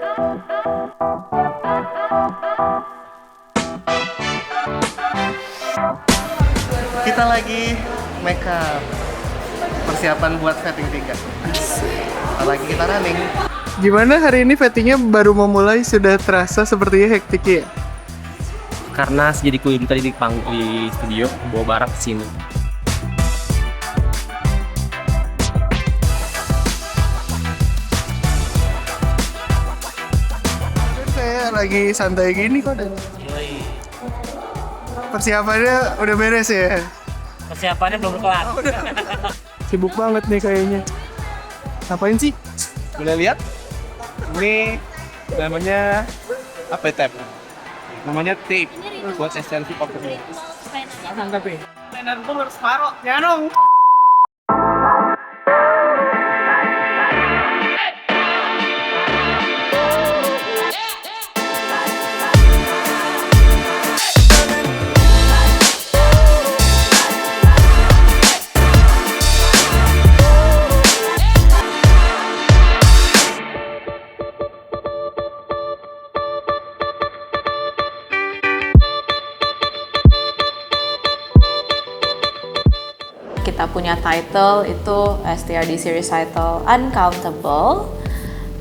Kita lagi make up, persiapan buat fitting 3. Lagi kita running. Gimana hari ini fittingnya baru memulai sudah terasa sepertinya hektik ya? Karena jadi kuliah tadi di studio bawa barang ke sini. Saya lagi santai gini kok. Persiapannya udah beres ya? Persiapannya belum kelar. Sibuk banget nih kayaknya. Ngapain sih? Boleh lihat? Ini namanya apa ya, tape? Namanya tape buat ekstensi pocket. Tangkap ya? Mainan tuh harus separuh. Ya dong. Kita punya title itu STRDC Recital Uncountable,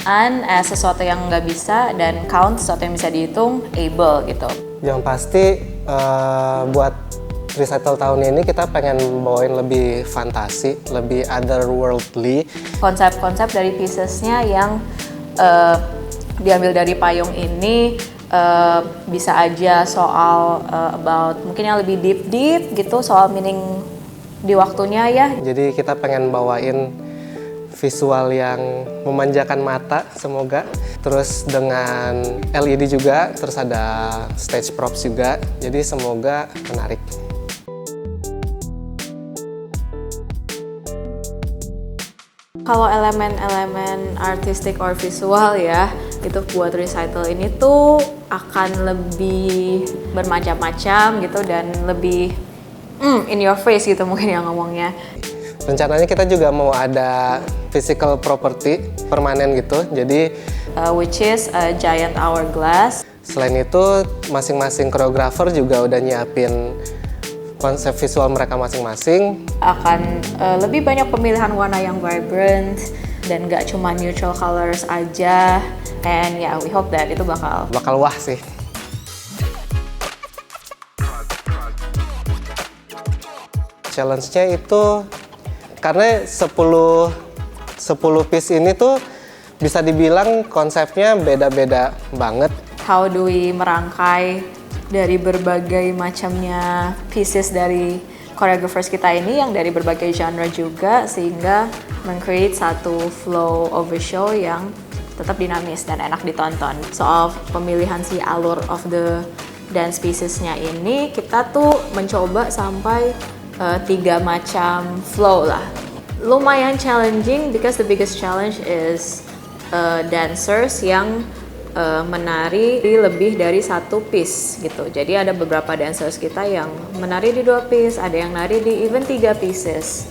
un as sesuatu yang nggak bisa, dan count sesuatu yang bisa dihitung, able gitu. Yang pasti buat recital tahun ini kita pengen bawain lebih fantasi, lebih otherworldly. Konsep-konsep dari piecesnya yang diambil dari payung ini bisa aja soal about mungkin yang lebih deep gitu, soal meaning di waktunya ya. Jadi kita pengen bawain visual yang memanjakan mata semoga. Terus dengan LED juga, terus ada stage props juga. Jadi semoga menarik. Kalau elemen-elemen artistik or visual ya, itu buat recital ini tuh akan lebih bermacam-macam gitu dan lebih in your face gitu mungkin yang ngomongnya. Rencananya kita juga mau ada physical property permanen gitu. Jadi Which is a giant hourglass. selain itu masing-masing koreografer juga udah nyiapin konsep visual mereka masing-masing. Akan lebih banyak pemilihan warna yang vibrant dan gak cuma neutral colors aja. And yeah, we hope that itu bakal Wah sih. Challenge-nya itu karena 10 piece ini tuh bisa dibilang konsepnya beda-beda banget. how do we merangkai dari berbagai macamnya pieces dari choreographers kita ini yang dari berbagai genre juga, sehingga meng-create satu flow of a show yang tetap dinamis dan enak ditonton. Soal pemilihan si alur of the dance piecesnya ini, kita tuh mencoba sampai 3 macam flow lah. Lumayan challenging because the biggest challenge is dancers yang menari di lebih dari 1 piece gitu. Jadi ada beberapa dancers kita yang menari di 2 piece, ada yang nari di even 3 pieces.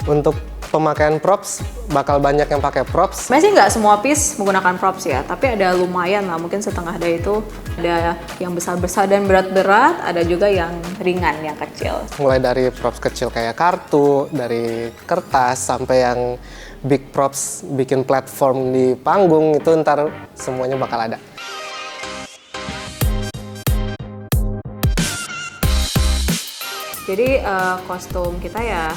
Untuk pemakaian props, bakal banyak yang pakai props. Sebenarnya sih nggak semua piece menggunakan props ya, tapi ada lumayan lah, mungkin setengah dari itu. Ada yang besar-besar dan berat-berat, ada juga yang ringan, yang kecil. Mulai dari props kecil kayak kartu, dari kertas, sampai yang big props bikin platform di panggung, itu ntar semuanya bakal ada. Jadi kostum kita ya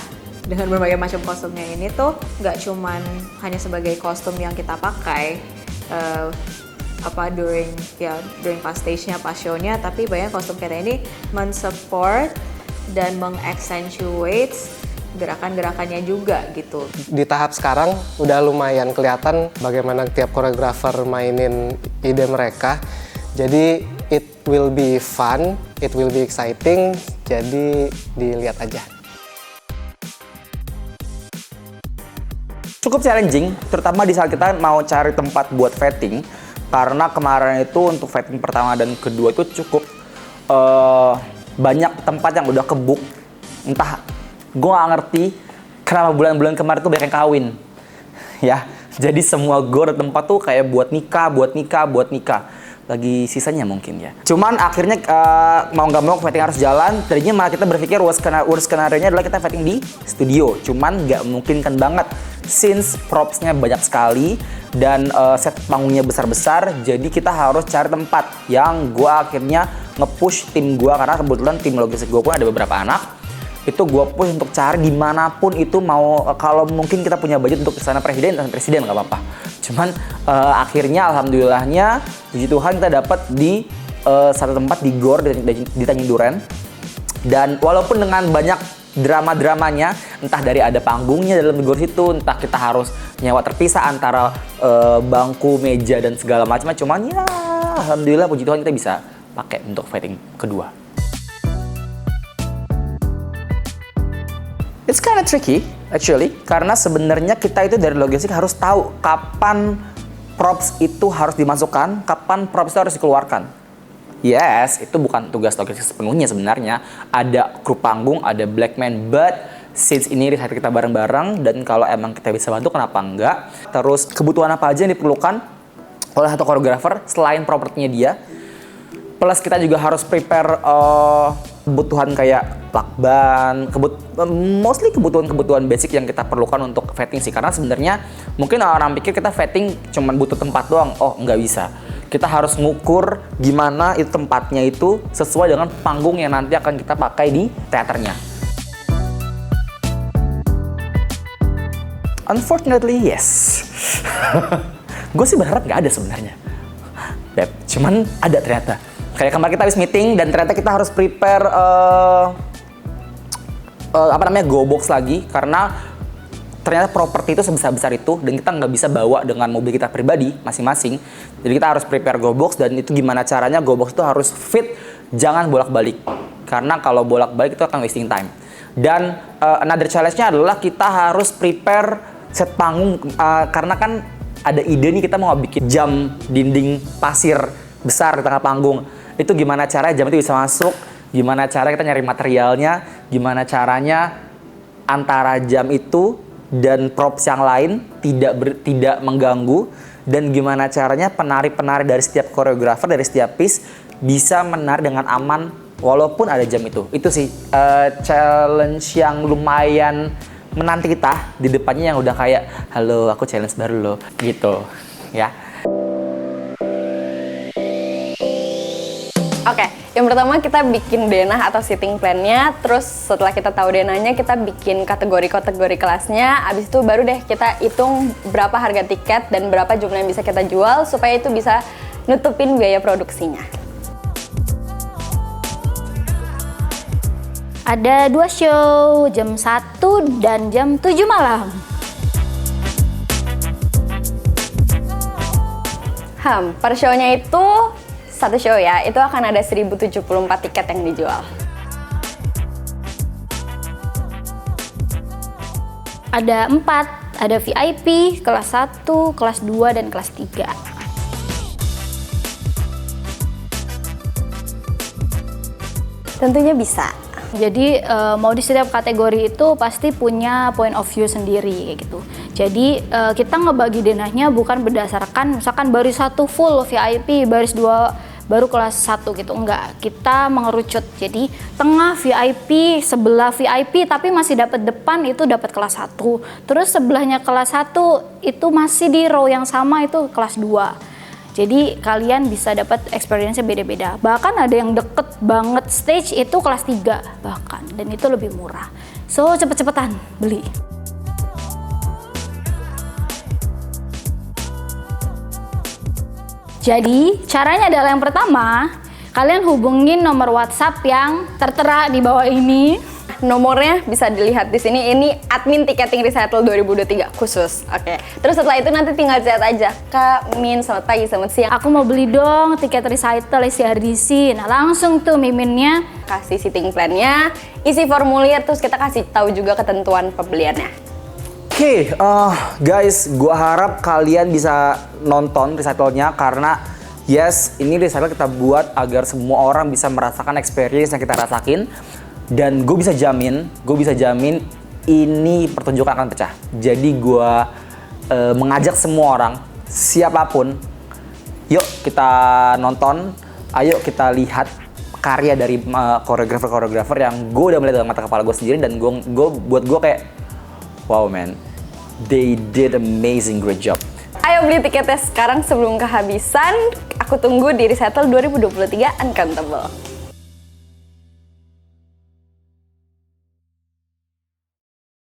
dengan berbagai macam kostumnya ini tuh nggak cuman hanya sebagai kostum yang kita pakai during pas stage-nya, pas show-nya, tapi banyak kostum kita ini mensupport dan mengaccentuate gerakan-gerakannya juga gitu. Di tahap sekarang udah lumayan kelihatan bagaimana tiap koreografer mainin ide mereka. Jadi it will be fun, it will be exciting, jadi dilihat aja. Cukup challenging, terutama di saat kita mau cari tempat buat vetting, karena kemarin itu untuk vetting pertama dan kedua itu cukup banyak tempat yang udah kebook. Entah gue nggak ngerti kenapa bulan-bulan kemarin tuh banyak yang kawin. Ya, jadi semua gor tempat tuh kayak buat nikah. Lagi sisanya mungkin ya. Cuman akhirnya mau nggak mau vetting harus jalan. Tadinya malah kita berpikir worst scenario-nya adalah kita vetting di studio. Cuman nggak mungkin kan banget since propsnya banyak sekali dan set panggungnya besar-besar. Jadi kita harus cari tempat yang gua akhirnya nge-push tim gua karena kebetulan tim logistik gua pun ada beberapa anak. Itu gue push untuk cari dimanapun itu mau, kalau mungkin kita punya budget untuk istana presiden nggak apa-apa. Cuman akhirnya alhamdulillahnya puji Tuhan kita dapat di satu tempat di Gor di Tanjung Duren. Dan walaupun dengan banyak drama-dramanya, entah dari ada panggungnya dalam Gor situ, entah kita harus nyewa terpisah antara bangku, meja dan segala macam, cuman ya alhamdulillah puji Tuhan kita bisa pakai untuk fighting kedua. It's kind of tricky actually, karena sebenarnya kita itu dari logistik harus tahu kapan props itu harus dimasukkan, kapan props itu harus dikeluarkan. Yes, itu bukan tugas logistik sepenuhnya sebenarnya. Ada kru panggung, ada black man, but since ini riset kita bareng-bareng dan kalau emang kita bisa bantu kenapa enggak. Terus kebutuhan apa aja yang diperlukan oleh satu koreografer selain propertinya dia. Plus kita juga harus prepare kebutuhan kayak lakban, mostly kebutuhan basic yang kita perlukan untuk vetting sih. Karena sebenarnya mungkin orang pikir kita vetting cuma butuh tempat doang. Oh, nggak bisa. Kita harus ngukur gimana itu tempatnya itu sesuai dengan panggung yang nanti akan kita pakai di teaternya. Unfortunately, yes. Gue sih berharap nggak ada sebenarnya. Beb, cuman ada ternyata. Kayak kemarin kita habis meeting dan ternyata kita harus prepare go box lagi karena ternyata properti itu sebesar-besar itu dan kita nggak bisa bawa dengan mobil kita pribadi masing-masing. Jadi kita harus prepare go box dan itu gimana caranya go box itu harus fit, jangan bolak-balik. Karena kalau bolak-balik itu akan wasting time. Dan another challenge-nya adalah kita harus prepare set panggung karena kan ada ide nih kita mau bikin jam dinding pasir besar di tengah panggung. Itu gimana caranya jam itu bisa masuk, gimana cara kita nyari materialnya, gimana caranya antara jam itu dan props yang lain tidak mengganggu, dan gimana caranya penari-penari dari setiap koreografer, dari setiap piece bisa menari dengan aman walaupun ada jam itu. Itu sih challenge yang lumayan menanti kita di depannya yang udah kayak, halo aku challenge baru loh, gitu ya. Oke, yang pertama kita bikin denah atau sitting plan-nya, terus setelah kita tahu denahnya kita bikin kategori kelasnya, abis itu baru deh kita hitung berapa harga tiket dan berapa jumlah yang bisa kita jual supaya itu bisa nutupin biaya produksinya. Ada 2 show, jam 1 dan jam 7 malam. Per show-nya itu satu show ya, itu akan ada 1074 tiket yang dijual. Ada 4, ada VIP, kelas 1, kelas 2, dan kelas 3. Tentunya bisa. Jadi mau di setiap kategori itu pasti punya point of view sendiri kayak gitu. Jadi kita ngebagi denahnya bukan berdasarkan misalkan baris 1 full VIP, baris 2 baru kelas 1 gitu, enggak. Kita mengerucut. Jadi tengah VIP, sebelah VIP tapi masih dapat depan itu dapat kelas 1. Terus sebelahnya kelas 1 itu masih di row yang sama itu kelas 2. Jadi kalian bisa dapat experience-nya beda-beda. Bahkan ada yang deket banget stage itu kelas 3 bahkan, dan itu lebih murah. So cepet-cepetan beli. Jadi caranya adalah yang pertama, kalian hubungin nomor WhatsApp yang tertera di bawah ini. Nomornya bisa dilihat di sini. Ini admin Ticketing Recital 2023 khusus. Oke. Terus setelah itu nanti tinggal chat aja. Kak Min, selamat pagi, selamat siang. Aku mau beli dong tiket recital isi RDC. Nah langsung tuh miminnya Kasih sitting plan-nya, isi formulir, terus kita kasih tahu juga ketentuan pembeliannya. Oke, guys, gua harap kalian bisa nonton recitalnya karena yes, ini recital kita buat agar semua orang bisa merasakan experience yang kita rasakin. Dan gue bisa jamin ini pertunjukan akan pecah. Jadi gue mengajak semua orang, siapapun, yuk kita nonton, ayo kita lihat karya dari koreografer yang gue udah melihat dengan mata kepala gue sendiri, dan buat gue kayak wow man, they did amazing, great job. Ayo beli tiketnya sekarang sebelum kehabisan. Aku tunggu di Recital 2023 Uncountable.